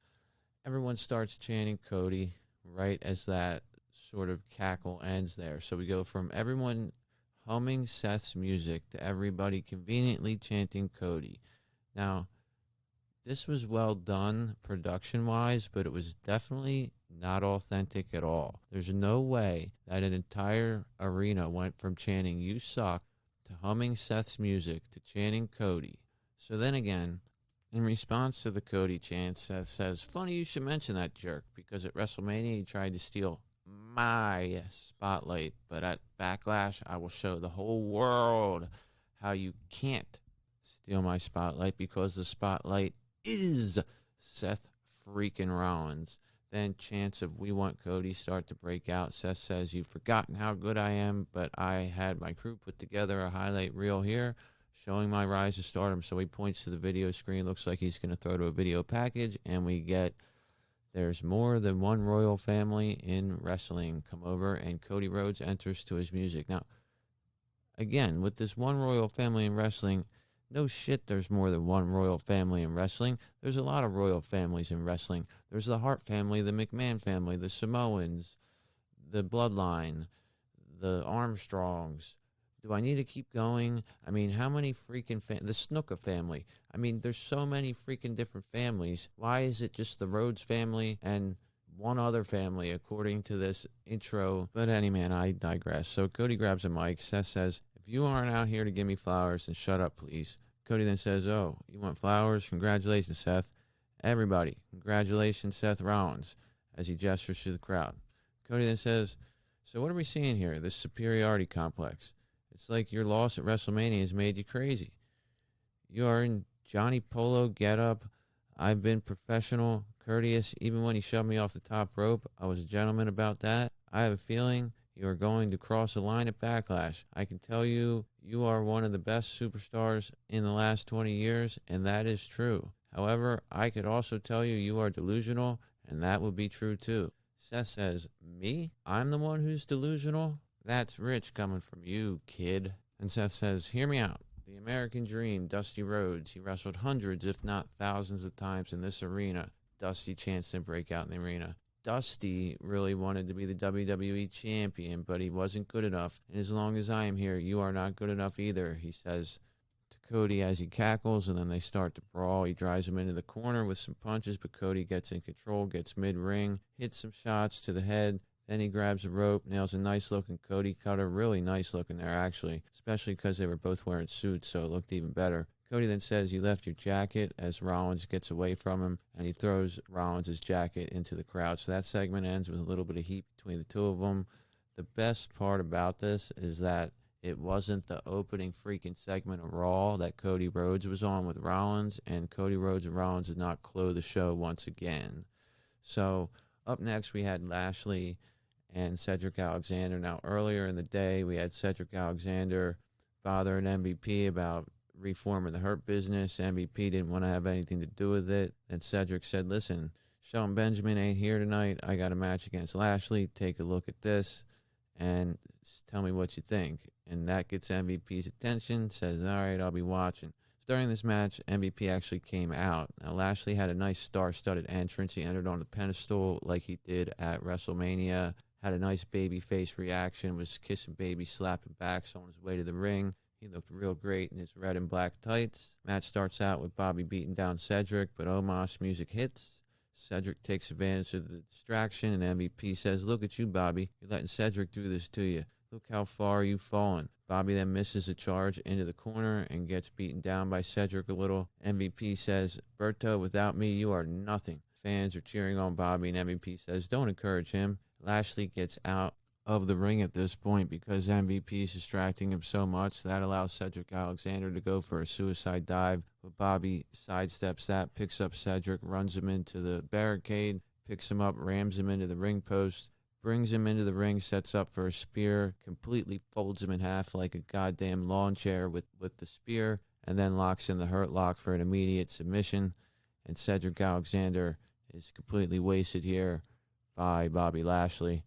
Everyone starts chanting Cody right as that sort of cackle ends there. So we go from everyone humming Seth's music to everybody conveniently chanting Cody. Now, this was well done production-wise, but it was definitely not authentic at all. There's no way that an entire arena went from chanting you suck to humming Seth's music to chanting Cody. So then again, in response to the Cody chant, Seth says, funny you should mention that jerk, because at WrestleMania he tried to steal my spotlight, but at Backlash I will show the whole world how you can't steal my spotlight, because the spotlight is Seth freaking Rollins. Then chants of we want Cody start to break out. Seth says, you've forgotten how good I am, but I had my crew put together a highlight reel here showing my rise to stardom. So he points to the video screen. Looks like he's going to throw to a video package, and we get there's more than one royal family in wrestling come over, and Cody Rhodes enters to his music. Now, again, with this one royal family in wrestling, no shit, there's more than one royal family in wrestling. There's a lot of royal families in wrestling. There's the Hart family, the McMahon family, the Samoans, the Bloodline, the Armstrongs. Do I need to keep going? I mean, how many freaking the Snuka family? I mean, there's so many freaking different families. Why is it just the Rhodes family and one other family, according to this intro? But anyway, I digress. So Cody grabs a mic. Seth says, if you aren't out here to give me flowers, then shut up, please. Cody then says, oh, you want flowers? Congratulations, Seth. Everybody, congratulations, Seth Rollins, as he gestures to the crowd. Cody then says, so what are we seeing here? This superiority complex. It's like your loss at WrestleMania has made you crazy. You are in Johnny Polo getup. I've been professional, courteous, even when he shoved me off the top rope. I was a gentleman about that. I have a feeling you are going to cross a line at Backlash. I can tell you, you are one of the best superstars in the last 20 years, and that is true. However, I could also tell you you are delusional, and that would be true too. Seth says, me? I'm the one who's delusional? That's rich coming from you, kid. And Seth says, hear me out. The American Dream, Dusty Rhodes. He wrestled hundreds, if not thousands of times in this arena. Dusty chance to break out in the arena. Dusty really wanted to be the WWE champion, but he wasn't good enough. And as long as I am here, you are not good enough either, he says to Cody as he cackles, and then they start to brawl. He drives him into the corner with some punches, but Cody gets in control, gets mid-ring, hits some shots to the head. Then he grabs a rope, nails a nice-looking Cody cutter. Really nice-looking there, actually, especially because they were both wearing suits, so it looked even better. Cody then says, you left your jacket, as Rollins gets away from him, and he throws Rollins' jacket into the crowd. So that segment ends with a little bit of heat between the two of them. The best part about this is that it wasn't the opening freaking segment of Raw that Cody Rhodes was on with Rollins, and Cody Rhodes and Rollins did not close the show once again. So up next we had Lashley and Cedric Alexander. Now, earlier in the day, we had Cedric Alexander bothering MVP about reforming the Hurt Business. MVP didn't want to have anything to do with it. And Cedric said, listen, Shelton Benjamin ain't here tonight. I got a match against Lashley. Take a look at this and tell me what you think. And that gets MVP's attention, says, all right, I'll be watching. During this match, MVP actually came out. Now, Lashley had a nice star-studded entrance. He entered on the pedestal like he did at WrestleMania. Had a nice baby face reaction, was kissing baby, slapping backs on his way to the ring. He looked real great in his red and black tights. Match starts out with Bobby beating down Cedric, but Omos music hits. Cedric takes advantage of the distraction, and MVP says, look at you, Bobby. You're letting Cedric do this to you. Look how far you've fallen. Bobby then misses a charge into the corner and gets beaten down by Cedric a little. MVP says, Berto, without me, you are nothing. Fans are cheering on Bobby, and MVP says, don't encourage him. Lashley gets out of the ring at this point because MVP is distracting him so much. That allows Cedric Alexander to go for a suicide dive, but Bobby sidesteps that, picks up Cedric, runs him into the barricade, picks him up, rams him into the ring post, brings him into the ring, sets up for a spear, completely folds him in half like a goddamn lawn chair with the spear, and then locks in the Hurt Lock for an immediate submission. And Cedric Alexander is completely wasted here by Bobby Lashley.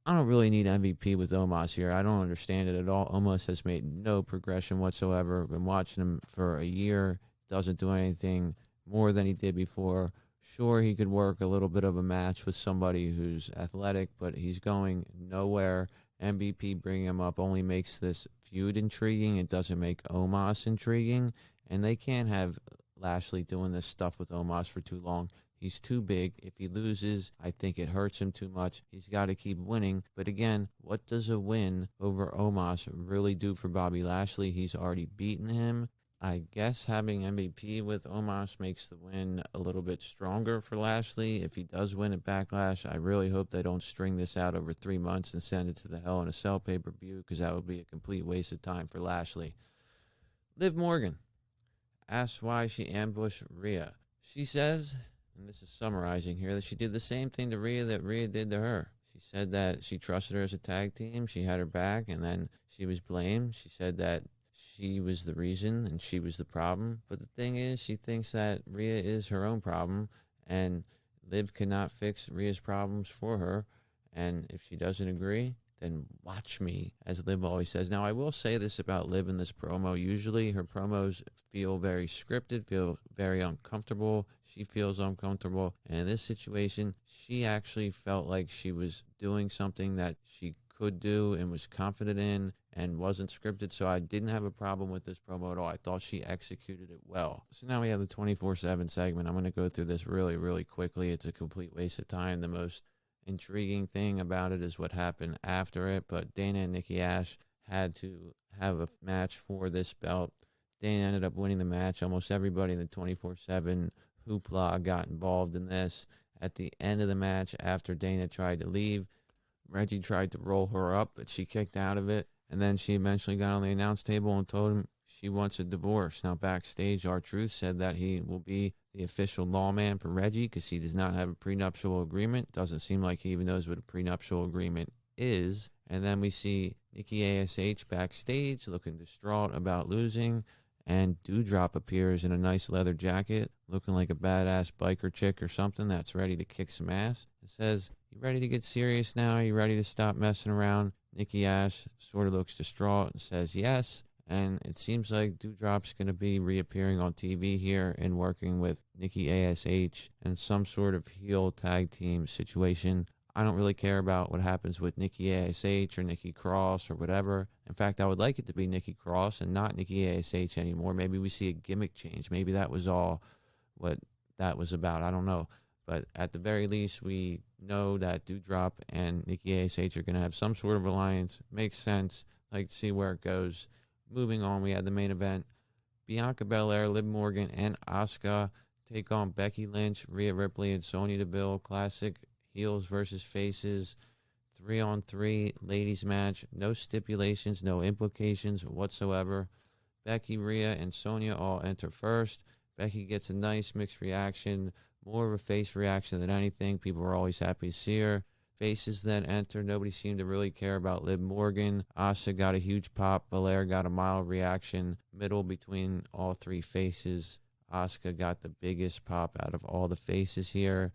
I don't really need MVP with Omos here. I don't understand it at all. Omos has made no progression whatsoever. Been watching him for a year. Doesn't do anything more than he did before. Sure, he could work a little bit of a match with somebody who's athletic, but he's going nowhere. MVP bringing him up only makes this feud intriguing. It doesn't make Omos intriguing. And they can't have Lashley doing this stuff with Omos for too long. He's too big. If he loses, I think it hurts him too much. He's got to keep winning. But again, what does a win over Omos really do for Bobby Lashley? He's already beaten him. I guess having MVP with Omos makes the win a little bit stronger for Lashley. If he does win at Backlash, I really hope they don't string this out over 3 months and send it to the Hell in a Cell pay-per-view, because that would be a complete waste of time for Lashley. Liv Morgan asks why she ambushed Rhea. She says, and this is summarizing here, that she did the same thing to Rhea that Rhea did to her. She said that she trusted her as a tag team, she had her back, and then she was blamed. She said that she was the reason and she was the problem. But the thing is, she thinks that Rhea is her own problem, and Liv cannot fix Rhea's problems for her. And if she doesn't agree, then watch me, as Liv always says. Now, I will say this about Liv in this promo. Usually her promos feel very scripted, feel very uncomfortable. She feels uncomfortable. And in this situation, she actually felt like she was doing something that she could do and was confident in and wasn't scripted. So I didn't have a problem with this promo at all. I thought she executed it well. So now we have the 24/7 segment. I'm going to go through this really, really quickly. It's a complete waste of time. The most intriguing thing about it is what happened after it, but Dana and Nikki Ash had to have a match for this belt. Dana ended up winning the match. Almost everybody in the 24/7 hoopla got involved in this. At the end of the match, after Dana tried to leave, Reggie tried to roll her up, but she kicked out of it, and then she eventually got on the announce table and told him she wants a divorce. Now, backstage, R-Truth said that he will be the official lawman for Reggie because he does not have a prenuptial agreement. Doesn't seem like he even knows what a prenuptial agreement is. And then we see Nikki ASH backstage looking distraught about losing. And Doudrop appears in a nice leather jacket, looking like a badass biker chick or something that's ready to kick some ass. It says, "You ready to get serious now? Are you ready to stop messing around?" Nikki Ash sort of looks distraught and says yes. And it seems like Doudrop's going to be reappearing on TV here and working with Nikki ASH in some sort of heel tag team situation. I don't really care about what happens with Nikki ASH or Nikki Cross or whatever. In fact, I would like it to be Nikki Cross and not Nikki ASH anymore. Maybe we see a gimmick change. Maybe that was all what that was about. I don't know. But at the very least, we know that Doudrop and Nikki ASH are going to have some sort of alliance. Makes sense. Like to see where it goes. Moving on, we had the main event. Bianca Belair, Liv Morgan, and Asuka take on Becky Lynch, Rhea Ripley, and Sonya Deville. Classic heels versus faces. 3-on-3 ladies match. No stipulations, no implications whatsoever. Becky, Rhea, and Sonya all enter first. Becky gets a nice mixed reaction. More of a face reaction than anything. People are always happy to see her. Faces then enter. Nobody seemed to really care about Liv Morgan. Asuka got a huge pop. Belair got a mild reaction. Middle between all three faces. Asuka got the biggest pop out of all the faces here.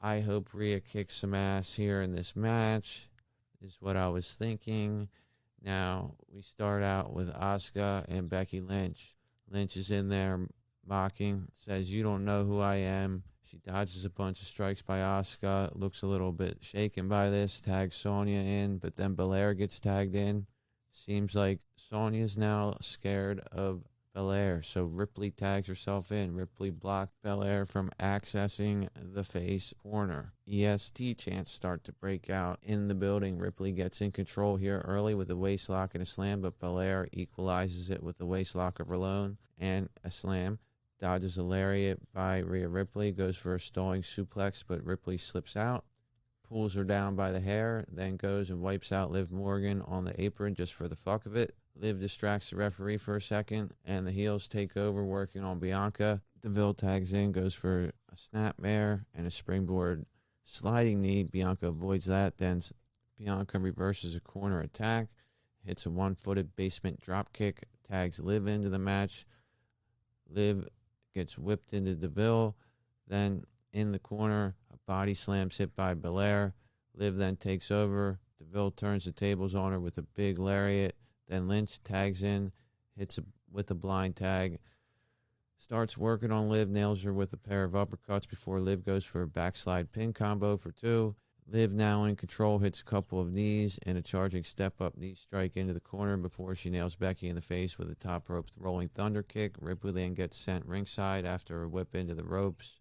I hope Rhea kicks some ass here in this match, is what I was thinking. Now, we start out with Asuka and Becky Lynch. Lynch is in there mocking, says, "You don't know who I am." She dodges a bunch of strikes by Asuka, looks a little bit shaken by this, tags Sonya in, but then Belair gets tagged in. Seems like Sonya's now scared of Belair, so Ripley tags herself in. Ripley blocked Belair from accessing the face corner. EST chants start to break out in the building. Ripley gets in control here early with a waistlock and a slam, but Belair equalizes it with a waistlock of her own and a slam. Dodges a lariat by Rhea Ripley, goes for a stalling suplex, but Ripley slips out, pulls her down by the hair, then goes and wipes out Liv Morgan on the apron just for the fuck of it. Liv distracts the referee for a second, and the heels take over, working on Bianca. Deville tags in, goes for a snapmare and a springboard sliding knee. Bianca avoids that, then Bianca reverses a corner attack, hits a one-footed basement dropkick, tags Liv into the match. Liv gets whipped into Deville. Then in the corner, a body slams hit by Belair. Liv then takes over. Deville turns the tables on her with a big lariat. Then Lynch tags in, hits with a blind tag. Starts working on Liv, nails her with a pair of uppercuts before Liv goes for a backslide pin combo for 2. Liv, now in control, hits a couple of knees and a charging step-up knee strike into the corner before she nails Becky in the face with a top rope rolling thunder kick. Ripley then gets sent ringside after a whip into the ropes.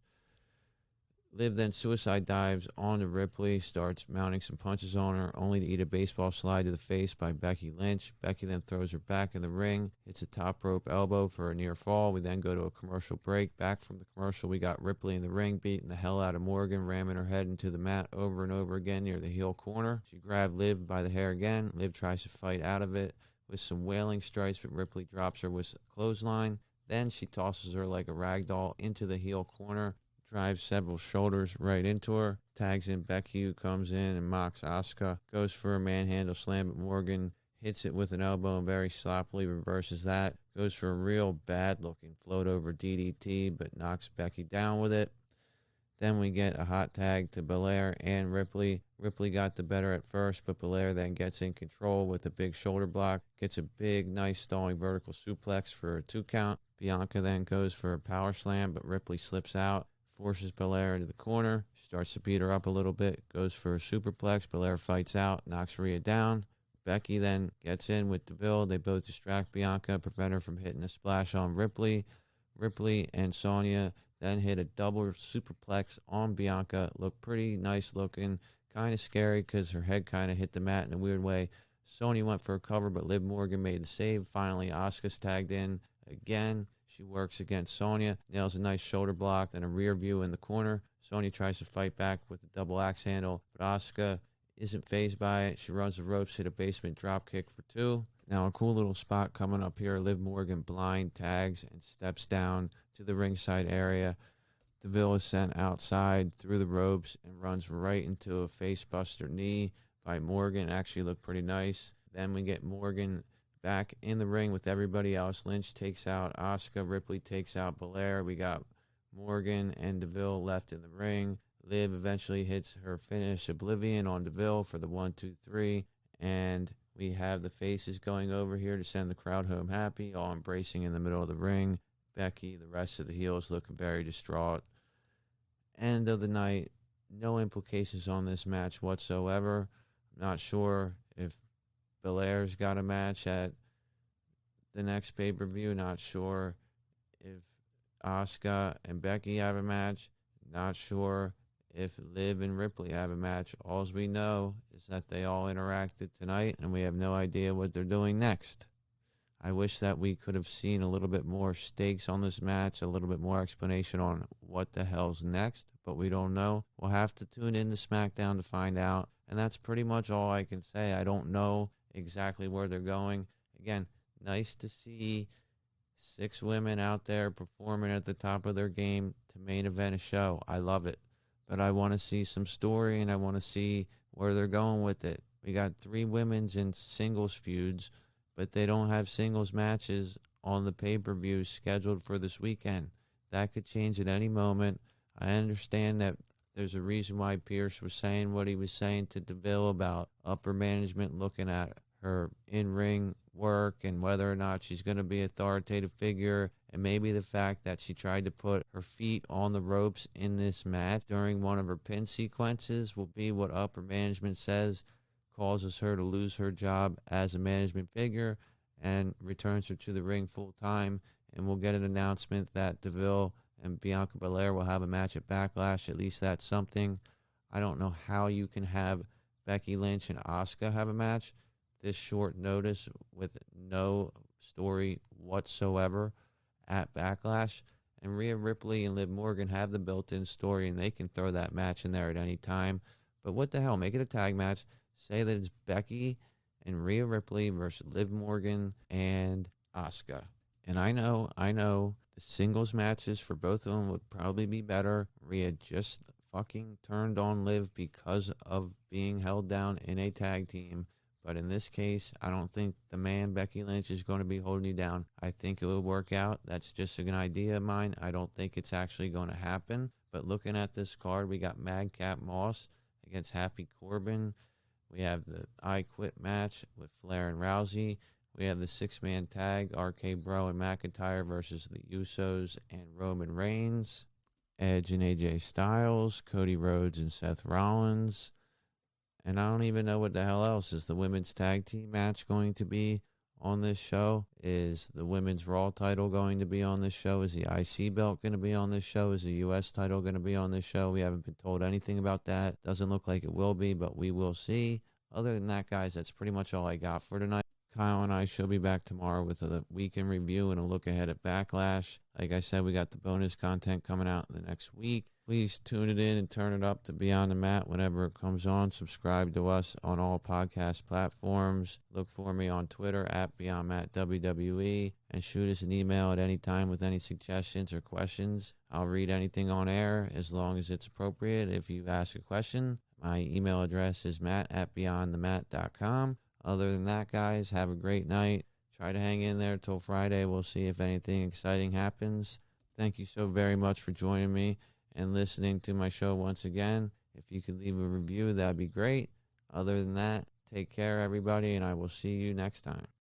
Liv then suicide dives onto Ripley, starts mounting some punches on her, only to eat a baseball slide to the face by Becky Lynch. Becky then throws her back in the ring, hits a top rope elbow for a near fall. We then go to a commercial break. Back from the commercial, we got Ripley in the ring, beating the hell out of Morgan, ramming her head into the mat over and over again near the heel corner. She grabbed Liv by the hair again. Liv tries to fight out of it with some wailing strikes, but Ripley drops her with a clothesline. Then she tosses her like a rag doll into the heel corner. Drives several shoulders right into her. Tags in Becky, who comes in and mocks Asuka. Goes for a manhandle slam, but Morgan hits it with an elbow and very sloppily reverses that. Goes for a real bad-looking float-over DDT, but knocks Becky down with it. Then we get a hot tag to Belair and Ripley. Ripley got the better at first, but Belair then gets in control with a big shoulder block. Gets a big, nice stalling vertical suplex for a 2 count. Bianca then goes for a power slam, but Ripley slips out. Forces Belair into the corner, starts to beat her up a little bit, goes for a superplex. Belair fights out, knocks Rhea down. Becky then gets in with Deville. They both distract Bianca, prevent her from hitting a splash on Ripley. Ripley and Sonya then hit a double superplex on Bianca. Looked pretty nice looking, kind of scary because her head kind of hit the mat in a weird way. Sonya went for a cover, but Liv Morgan made the save. Finally, Asuka's tagged in again. She works against Sonya, nails a nice shoulder block, then a rear view in the corner. Sonya tries to fight back with a double axe handle, but Asuka isn't fazed by it. She runs the ropes, hit a basement drop kick for 2. Now, a cool little spot coming up here. Liv Morgan blind tags and steps down to the ringside area. DeVille is sent outside through the ropes and runs right into a facebuster knee by Morgan. Actually looked pretty nice. Then we get Morgan back in the ring with everybody else. Lynch takes out Asuka. Ripley takes out Belair. We got Morgan and DeVille left in the ring. Liv eventually hits her finish, Oblivion, on DeVille for the 1-2-3. And we have the faces going over here to send the crowd home happy, all embracing in the middle of the ring. Becky, the rest of the heels looking very distraught. End of the night, no implications on this match whatsoever. I'm not sure if Belair's got a match at the next pay-per-view. Not sure if Asuka and Becky have a match. Not sure if Liv and Ripley have a match. All we know is that they all interacted tonight, and we have no idea what they're doing next. I wish that we could have seen a little bit more stakes on this match, a little bit more explanation on what the hell's next, but we don't know. We'll have to tune in to Smackdown to find out, and that's pretty much all I can say. I don't know exactly where they're going. Again, nice to see 6 women out there performing at the top of their game to main event a show. I love it, but I want to see some story, and I want to see where they're going with it. We got 3 women's in singles feuds, but they don't have singles matches on the pay-per-view scheduled for this weekend. That could change at any moment. I understand that there's a reason why Pierce was saying what he was saying to DeVille about upper management looking at her in-ring work and whether or not she's going to be an authoritative figure, and maybe the fact that she tried to put her feet on the ropes in this match during one of her pin sequences will be what upper management says causes her to lose her job as a management figure and returns her to the ring full time. And we'll get an announcement that DeVille and Bianca Belair will have a match at Backlash. At least that's something. I don't know how you can have Becky Lynch and Asuka have a match this short notice with no story whatsoever at Backlash. And Rhea Ripley and Liv Morgan have the built-in story, and they can throw that match in there at any time. But what the hell? Make it a tag match. Say that it's Becky and Rhea Ripley versus Liv Morgan and Asuka. And I know the singles matches for both of them would probably be better. Rhea just fucking turned on Liv because of being held down in a tag team. But in this case, I don't think the man, Becky Lynch, is going to be holding you down. I think it will work out. That's just an idea of mine. I don't think it's actually going to happen. But looking at this card, we got Madcap Moss against Happy Corbin. We have the I Quit match with Flair and Rousey. We have the 6-man tag, RK Bro and McIntyre versus the Usos and Roman Reigns. Edge and AJ Styles, Cody Rhodes and Seth Rollins. And I don't even know what the hell else. Is the women's tag team match going to be on this show? Is the women's Raw title going to be on this show? Is the IC belt going to be on this show? Is the US title going to be on this show? We haven't been told anything about that. Doesn't look like it will be, but we will see. Other than that, guys, that's pretty much all I got for tonight. Kyle and I shall be back tomorrow with a weekend review and a look ahead at Backlash. Like I said, we got the bonus content coming out the next week. Please tune it in and turn it up to Beyond the Mat whenever it comes on. Subscribe to us on all podcast platforms. Look for me on Twitter at BeyondMatWWE, and shoot us an email at any time with any suggestions or questions. I'll read anything on air as long as it's appropriate. If you ask a question, my email address is matt@beyondthemat.com. Other than that, guys, have a great night. Try to hang in there till Friday. We'll see if anything exciting happens. Thank you so very much for joining me and listening to my show once again. If you could leave a review, that'd be great. Other than that, take care, everybody, and I will see you next time.